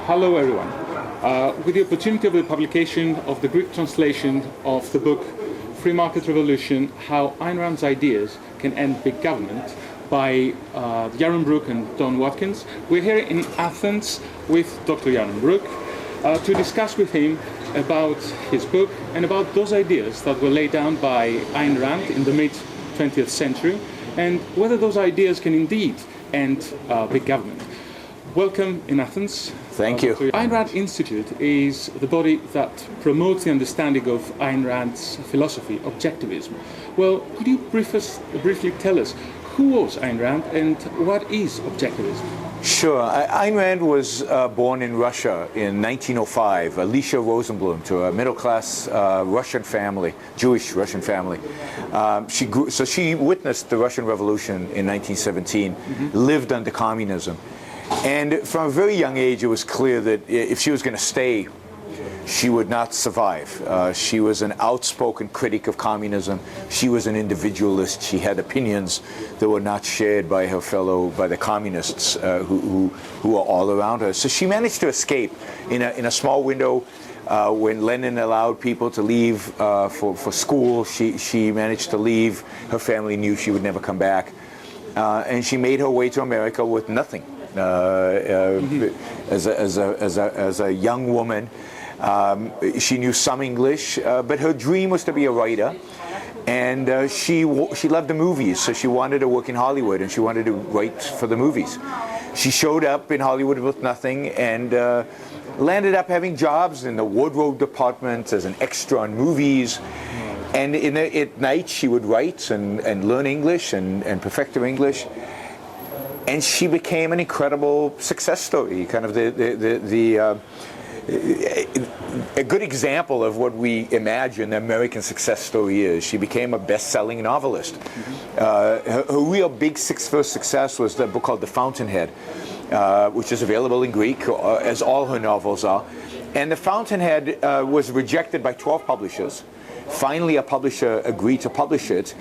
Hello everyone. With the opportunity of the publication of the Greek translation of the book Free Market Revolution, How Ayn Rand's Ideas Can End Big Government by Yaron Brook and Don Watkins, we're here in Athens with Dr. Yaron Brook to discuss with him about his book and about those ideas that were laid down by Ayn Rand in the mid-20th century and whether those ideas can indeed end big government. Welcome in Athens. Thank you. Ayn Rand Institute is the body that promotes the understanding of Ayn Rand's philosophy, Objectivism. Well, could you briefly tell us who was Ayn Rand and what is Objectivism? Sure. Ayn Rand was born in Russia in 1905, Alicia Rosenblum, to a middle-class Russian family, Jewish Russian family. She witnessed the Russian Revolution in 1917, lived under communism. And from a very young age, it was clear that if she was going to stay, she would not survive. She was an outspoken critic of communism. She was an individualist. She had opinions that were not shared by by the communists who were all around her. So she managed to escape in a small window when Lenin allowed people to leave for school. She managed to leave. Her family knew she would never come back. And she made her way to America with nothing. As a young woman, she knew some English, but her dream was to be a writer, and she loved the movies, so she wanted to work in Hollywood, and she wanted to write for the movies. She showed up in Hollywood with nothing, and landed up having jobs in the wardrobe department as an extra on movies. And at night she would write and learn English and perfect her English. And she became an incredible success story, kind of a good example of what we imagine the American success story is. She became a best-selling novelist. Her real big first success was the book called The Fountainhead, which is available in Greek, as all her novels are. And The Fountainhead was rejected by 12 publishers. Finally, a publisher agreed to publish it.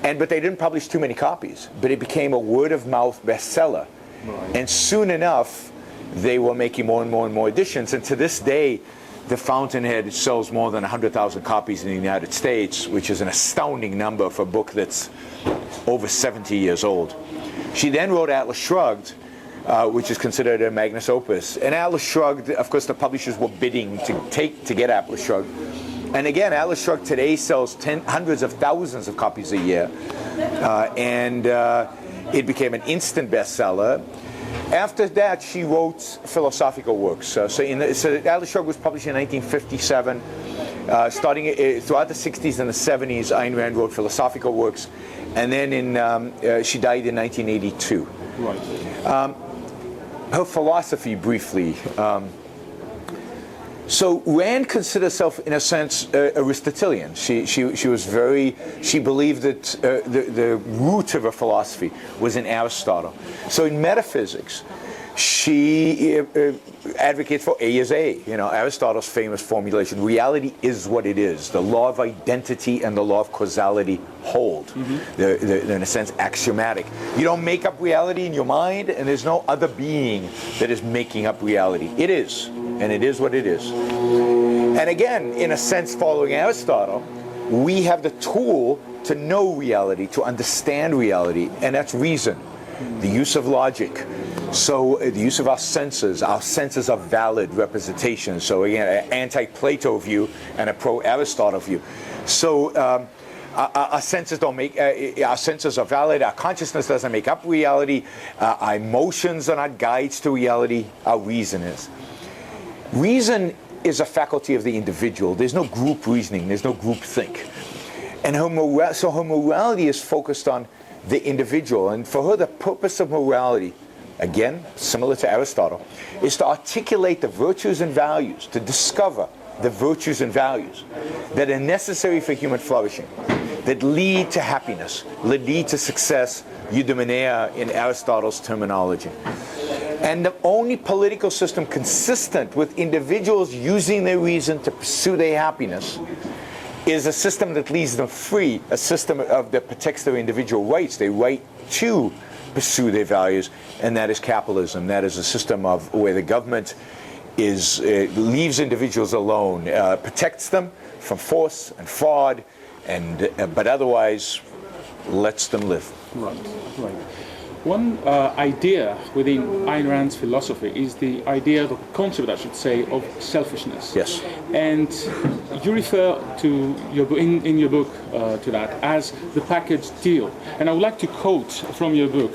But they didn't publish too many copies, but it became a word-of-mouth bestseller. Right. And soon enough, they were making more and more and more editions. And to this day, The Fountainhead sells more than 100,000 copies in the United States, which is an astounding number for a book that's over 70 years old. She then wrote Atlas Shrugged, which is considered a magnus opus. And Atlas Shrugged, of course, the publishers were bidding to get Atlas Shrugged. And again, Atlas Shrugged today sells hundreds of thousands of copies a year, and it became an instant bestseller. After that, she wrote philosophical works. So Atlas Shrugged was published in 1957. Starting throughout the 60s and the 70s, Ayn Rand wrote philosophical works, and then she died in 1982. Right. Her philosophy, briefly. So Rand considered herself, in a sense, Aristotelian. She believed that the root of her philosophy was in Aristotle. So in metaphysics, she advocates for A is A. You know, Aristotle's famous formulation: reality is what it is. The law of identity and the law of causality hold. They're in a sense axiomatic. You don't make up reality in your mind, and there's no other being that is making up reality. It is, and it is what it is. And again, in a sense, following Aristotle, we have the tool to know reality, to understand reality, and that's reason, the use of logic. So the use of our senses are valid representations. So again, an anti-Plato view and a pro-Aristotle view. So our senses our senses are valid. Our consciousness doesn't make up reality. Our emotions are not guides to reality. Our reason is. Reason is a faculty of the individual. There's no group reasoning. There's no group think. And her morality is focused on the individual. And for her, the purpose of morality, again, similar to Aristotle, is to articulate the virtues and values, to discover the virtues and values that are necessary for human flourishing, that lead to happiness, that lead to success, eudaimonia in Aristotle's terminology. And the only political system consistent with individuals using their reason to pursue their happiness is a system that leaves them free, a system that protects their individual rights, their right to pursue their values, and that is capitalism. That is a system of where the government leaves individuals alone, protects them from force and fraud, but otherwise lets them live. Right, right. One idea within Ayn Rand's philosophy is the idea, the concept, I should say, of selfishness. Yes. And you refer to in your book to that as the package deal. And I would like to quote from your book.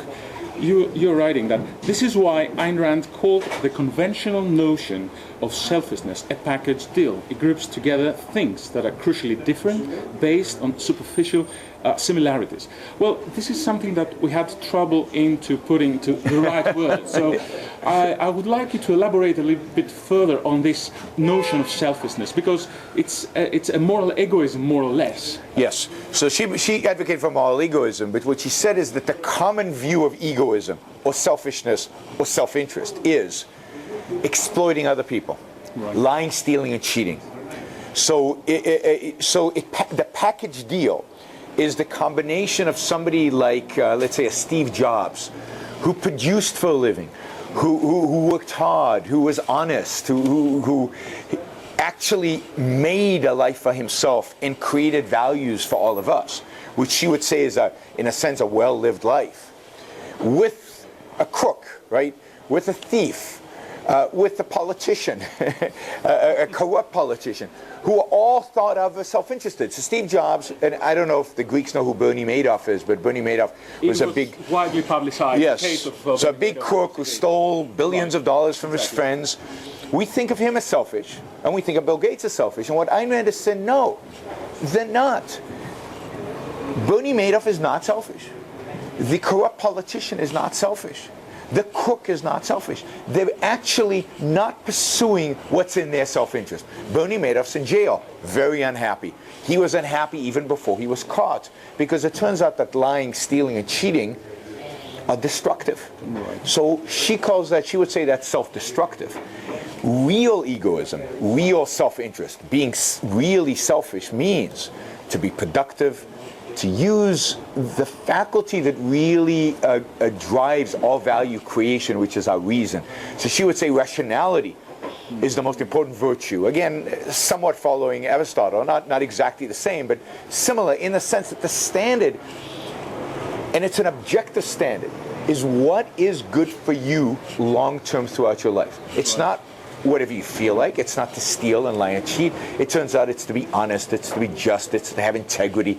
You're writing that this is why Ayn Rand called the conventional notion of selfishness a package deal. It groups together things that are crucially different based on superficial similarities. Well, this is something that we had trouble into putting to the right words. So I would like you to elaborate a little bit further on this notion of selfishness, because it's a moral egoism, more or less. Yes. So she advocated for moral egoism, but what she said is that the common view of egoism or selfishness or self-interest is exploiting other people, right. Lying, stealing, and cheating. So the package deal is the combination of somebody like, let's say, a Steve Jobs, who produced for a living, who worked hard, who was honest, who actually made a life for himself and created values for all of us, which she would say is, in a sense, a well-lived life, with a crook, right, with a thief, with a politician, a corrupt politician, who are all thought of as self-interested. So Steve Jobs, and I don't know if the Greeks know who Bernie Madoff is, but Bernie Madoff was a big, widely publicized case of so a big crook who stole billions of dollars from his friends. We think of him as selfish, and we think of Bill Gates as selfish. And what Ayn Rand has said, no, they're not. Bernie Madoff is not selfish. The corrupt politician is not selfish. The crook is not selfish. They're actually not pursuing what's in their self-interest. Bernie Madoff's in jail, very unhappy. He was unhappy even before he was caught, because it turns out that lying, stealing, and cheating are destructive. Right. So she would say that's self-destructive. Real egoism, real self-interest, being really selfish means to be productive, to use the faculty that really drives all value creation, which is our reason. So she would say rationality is the most important virtue. Again, somewhat following Aristotle, not exactly the same, but similar in the sense that the standard, and it's an objective standard, is what is good for you long-term throughout your life. It's not whatever you feel like. It's not to steal and lie and cheat. It turns out it's to be honest, it's to be just, it's to have integrity,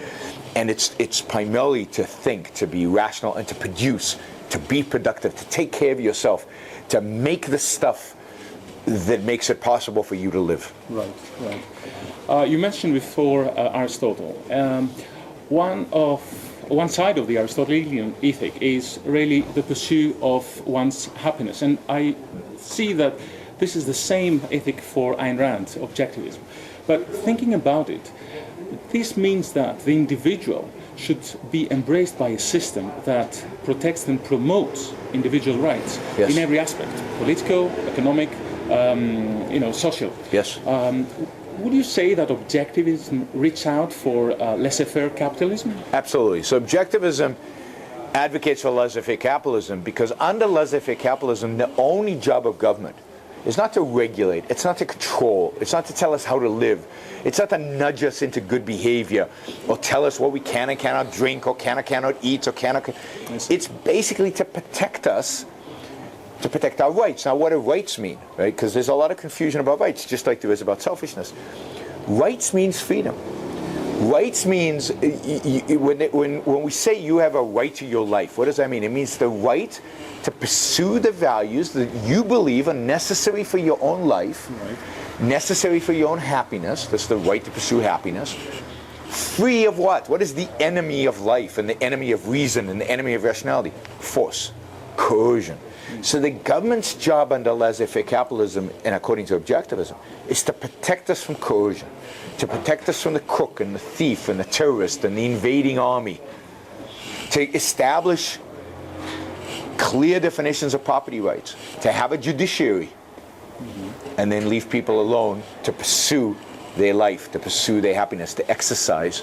and it's primarily to think, to be rational, and to produce, to be productive, to take care of yourself, to make the stuff that makes it possible for you to live. Right, right. You mentioned before Aristotle. One side of the Aristotelian ethic is really the pursuit of one's happiness, and I see that this is the same ethic for Ayn Rand, Objectivism. But thinking about it, this means that the individual should be embraced by a system that protects and promotes individual rights in every aspect, political, economic, social. Yes. Would you say that Objectivism reaches out for laissez-faire capitalism? Absolutely. So Objectivism advocates for laissez-faire capitalism because under laissez-faire capitalism, the only job of government is not to regulate, it's not to control, it's not to tell us how to live, it's not to nudge us into good behavior or tell us what we can and cannot drink or can or cannot eat or cannot. It's basically to protect us, to protect our rights. Now, what do rights mean, right? Because there's a lot of confusion about rights, just like there is about selfishness. Rights means freedom. Rights means, when we say you have a right to your life, what does that mean? It means the right to pursue the values that you believe are necessary for your own life, necessary for your own happiness. That's the right to pursue happiness. Free of what? What is the enemy of life and the enemy of reason and the enemy of rationality? Force, coercion. So the government's job under laissez-faire capitalism, and according to Objectivism, is to protect us from coercion, to protect us from the crook and the thief and the terrorist and the invading army, to establish clear definitions of property rights, to have a judiciary, and then leave people alone to pursue their life, to pursue their happiness, to exercise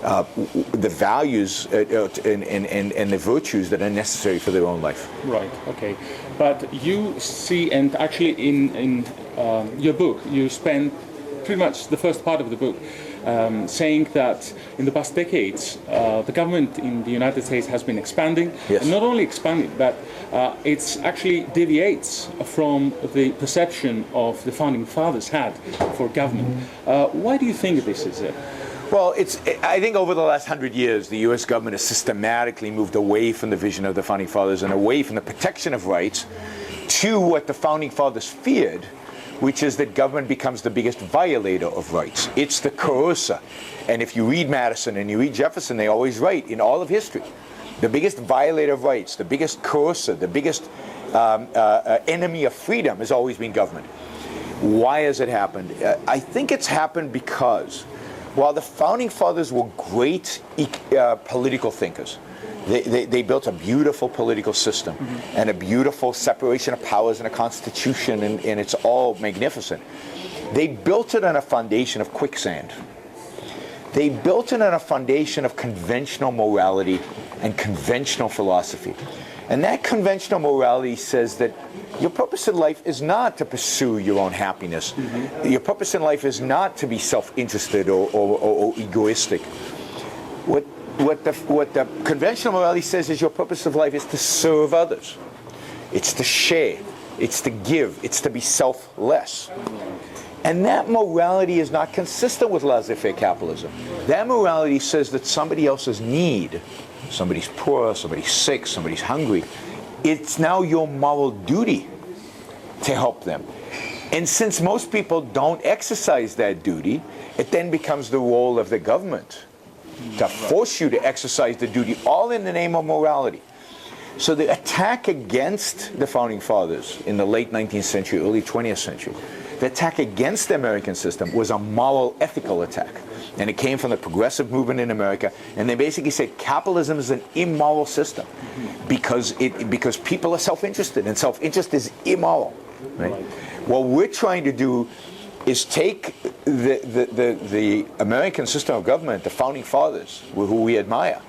the values and the virtues that are necessary for their own life. Right. Okay. But you see, and actually in your book, you spend pretty much the first part of the book saying that in the past decades, the government in the United States has been expanding, Yes. and not only expanding, but it's actually deviates from the perception of the founding fathers had for government. Why do you think this is it? Well, I think over the last 100 years, the U.S. government has systematically moved away from the vision of the Founding Fathers and away from the protection of rights to what the Founding Fathers feared, which is that government becomes the biggest violator of rights. It's the coercer. And if you read Madison and you read Jefferson, they always write, in all of history, the biggest violator of rights, the biggest coercer, the biggest enemy of freedom has always been government. Why has it happened? I think it's happened because while the Founding Fathers were great political thinkers, they built a beautiful political system and a beautiful separation of powers and a constitution, and it's all magnificent. They built it on a foundation of quicksand. They built it on a foundation of conventional morality and conventional philosophy. And that conventional morality says that your purpose in life is not to pursue your own happiness. Your purpose in life is not to be self-interested or egoistic. What the conventional morality says is your purpose of life is to serve others. It's to share. It's to give. It's to be selfless. And that morality is not consistent with laissez-faire capitalism. That morality says that somebody else's need, somebody's poor, somebody's sick, somebody's hungry, it's now your moral duty to help them. And since most people don't exercise that duty, it then becomes the role of the government to force you to exercise the duty, all in the name of morality. So the attack against the Founding Fathers in the late 19th century, early 20th century, the attack against the American system was a moral, ethical attack. And it came from the progressive movement in America, and they basically said capitalism is an immoral system because people are self-interested, and self-interest is immoral. Right? What we're trying to do is take the American system of government, the Founding Fathers, who we admire,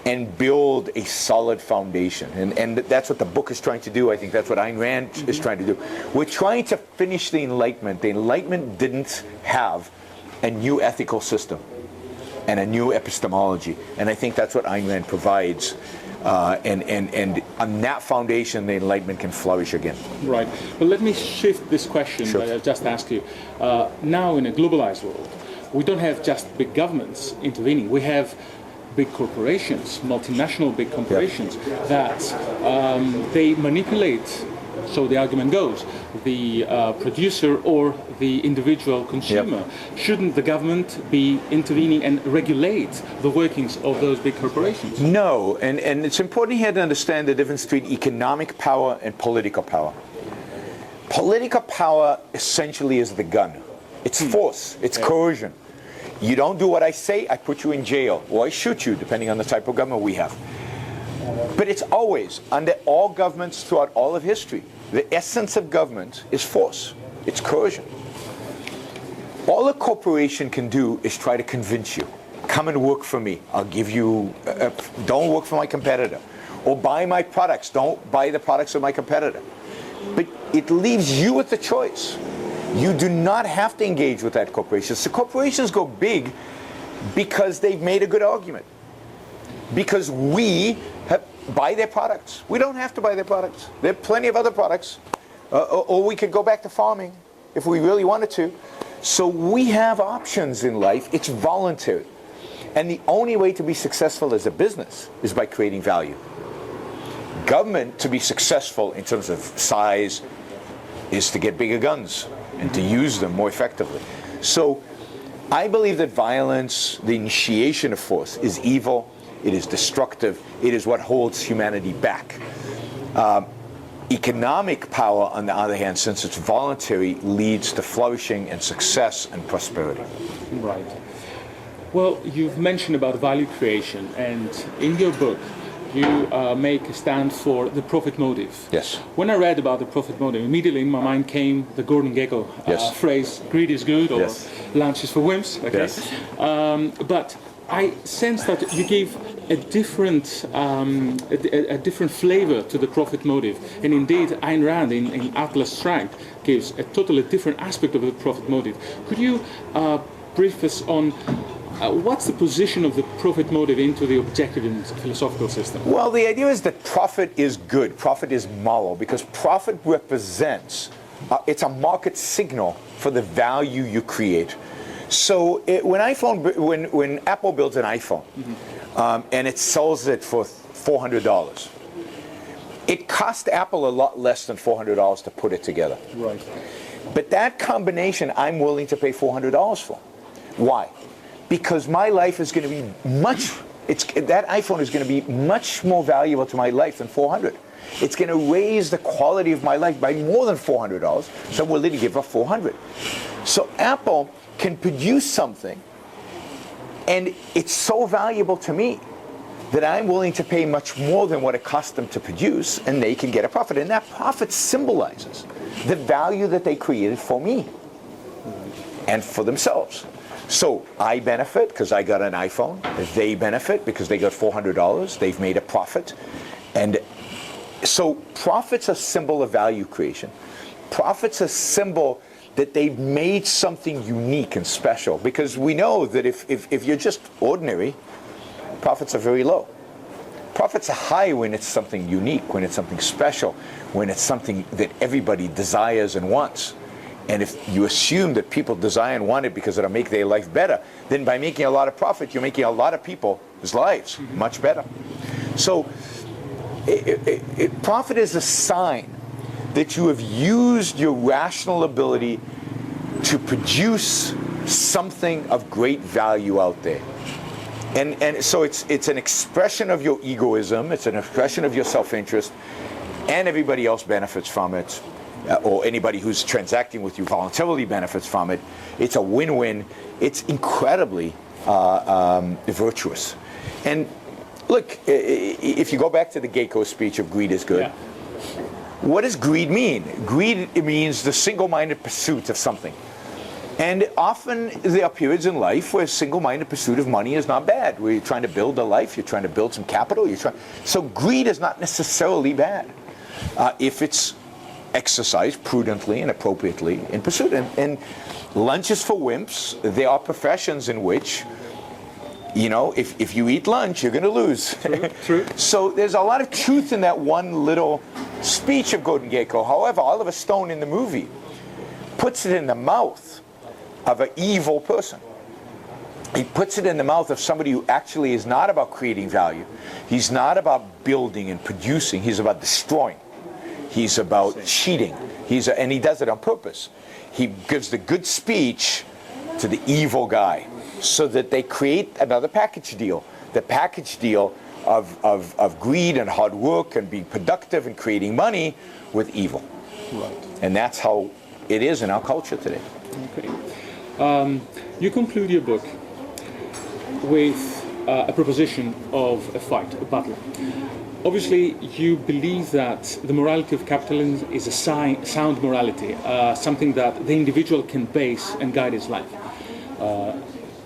and build a solid foundation. And that's what the book is trying to do. I think that's what Ayn Rand is trying to do. We're trying to finish the Enlightenment. The Enlightenment didn't have a new ethical system and a new epistemology. And I think that's what Ayn Rand provides. And on that foundation, the Enlightenment can flourish again. Right. But let me shift this question that I just asked you. Now, in a globalized world, we don't have just big governments intervening. We have big corporations, multinational big corporations, that they manipulate, so the argument goes, the producer or the individual consumer. Shouldn't the government be intervening and regulate the workings of those big corporations? No, and it's important here to understand the difference between economic power and political power. Political power essentially is the gun. It's force, it's coercion. You don't do what I say, I put you in jail, or I shoot you, depending on the type of government we have. But it's always, under all governments throughout all of history, the essence of government is force. It's coercion. All a corporation can do is try to convince you. Come and work for me. I'll give you, don't work for my competitor. Or buy my products. Don't buy the products of my competitor. But it leaves you with the choice. You do not have to engage with that corporation. So corporations go big because they've made a good argument. Because we buy their products. We don't have to buy their products. There are plenty of other products. Or we could go back to farming if we really wanted to. So we have options in life. It's voluntary. And the only way to be successful as a business is by creating value. Government, to be successful in terms of size, is to get bigger guns and to use them more effectively. So I believe that violence, the initiation of force, is evil. It is destructive. It is what holds humanity back. Economic power, on the other hand, since it's voluntary, leads to flourishing and success and prosperity. Right. Well, you've mentioned about value creation, and in your book, you make a stand for the profit motive. Yes. When I read about the profit motive, immediately in my mind came the Gordon Gekko phrase, greed is good, or lunch is for wimps. Okay? Yes. But I sense that you gave a different flavor to the profit motive, and indeed Ayn Rand in Atlas Shrugged gives a totally different aspect of the profit motive. Could you brief us on what's the position of the profit motive into the objectivism philosophical system? Well, the idea is that profit is good, profit is moral, because profit represents, it's a market signal for the value you create. So when Apple builds an iPhone, and it sells it for $400, it cost Apple a lot less than $400 to put it together. Right. But that combination, I'm willing to pay $400 for. Why? Because my life is going to be that iPhone is going to be much more valuable to my life than $400. It's going to raise the quality of my life by more than $400, so I'm willing to give up $400. So Apple can produce something, and it's so valuable to me that I'm willing to pay much more than what it cost them to produce, and they can get a profit. And that profit symbolizes the value that they created for me and for themselves. So I benefit because I got an iPhone. They benefit because they got $400. They've made a profit. And so profit's a symbol of value creation. Profit's a symbol that they've made something unique and special. Because we know that if you're just ordinary, profits are very low. Profits are high when it's something unique, when it's something special, when it's something that everybody desires and wants. And if you assume that people desire and want it because it'll make their life better, then by making a lot of profit, you're making a lot of people's lives much better. So profit is a sign that you have used your rational ability to produce something of great value out there. And so it's an expression of your egoism, it's an expression of your self-interest, and everybody else benefits from it. Or anybody who's transacting with you voluntarily benefits from it. It's a win-win. It's incredibly virtuous. And look, if you go back to the Gecko speech of greed is good, yeah. What does greed mean? Greed means the single-minded pursuit of something. And often there are periods in life where single-minded pursuit of money is not bad, where you're trying to build a life, you're trying to build some capital. So greed is not necessarily bad if it's exercised prudently and appropriately in pursuit. And lunch is for wimps. There are professions in which, you know, if you eat lunch, you're going to lose. True. So there's a lot of truth in that one little speech of Gordon Gekko. However, Oliver Stone in the movie puts it in the mouth of an evil person. He puts it in the mouth of somebody who actually is not about creating value. He's not about building and producing. He's about destroying. He's about cheating. And he does it on purpose. He gives the good speech to the evil guy so that they create another package deal. The package deal of greed and hard work and being productive and creating money with evil. Right. And that's how it is in our culture today. Okay. You conclude your book with a proposition of a fight, a battle. Obviously, you believe that the morality of capitalism is a sound morality, something that the individual can base and guide his life.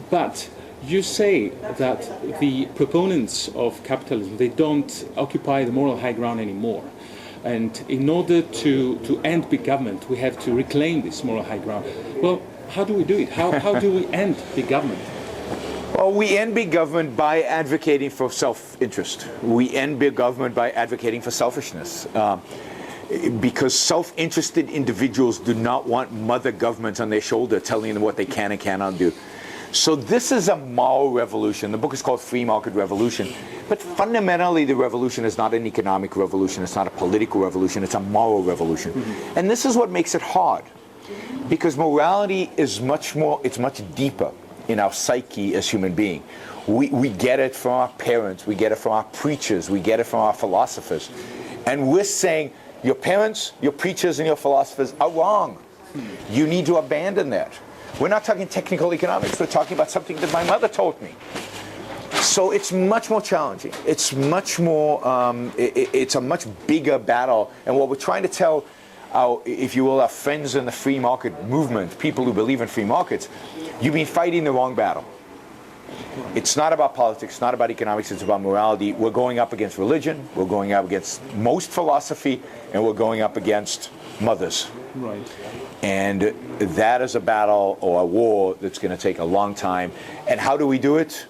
But you say that the proponents of capitalism, they don't occupy the moral high ground anymore. And in order to end big government, we have to reclaim this moral high ground. Well, how do we do it? How do we end big government? Well, we end big government by advocating for self-interest. We end big government by advocating for selfishness. Because self-interested individuals do not want mother governments on their shoulder telling them what they can and cannot do. So this is a moral revolution. The book is called Free Market Revolution. But fundamentally, the revolution is not an economic revolution. It's not a political revolution. It's a moral revolution. Mm-hmm. And this is what makes it hard. Because morality is much more, it's much deeper in our psyche as human beings. We get it from our parents, we get it from our preachers, we get it from our philosophers. And we're saying, your parents, your preachers, and your philosophers are wrong. You need to abandon that. We're not talking technical economics, we're talking about something that my mother told me. So it's much more challenging. It's much more, it's a much bigger battle. And what we're trying to tell our, if you will, our friends in the free market movement, people who believe in free markets, you've been fighting the wrong battle. It's not about politics, not about economics, it's about morality. We're going up against religion, we're going up against most philosophy, and we're going up against mothers. Right. And that is a battle or a war that's going to take a long time. And how do we do it?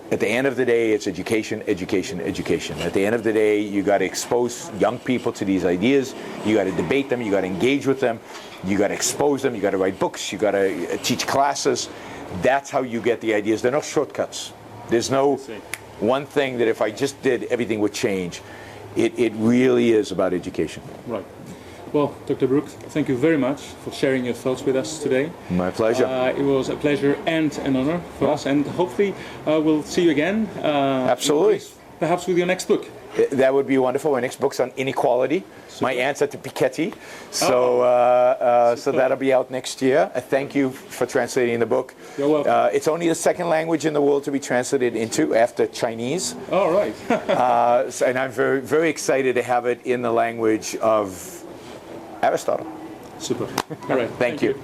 At the end of the day, it's education, education, education. At the end of the day, you got to expose young people to these ideas. You got to debate them. You got to engage with them. You got to expose them. You got to write books. You got to teach classes. That's how you get the ideas. There are no shortcuts. There's no one thing that if I just did, everything would change. It really is about education. Right. Well, Dr. Brook, thank you very much for sharing your thoughts with us today. My pleasure. It was a pleasure and an honor for us, and hopefully we'll see you again. Absolutely. Perhaps with your next book. That would be wonderful. My next book's on inequality. Super. My answer to Piketty. So, so that'll be out next year. Thank you for translating the book. You're welcome. It's only the second language in the world to be translated into after Chinese. All right. And I'm very, very excited to have it in the language of Aristotle. Super. All right. Thank you.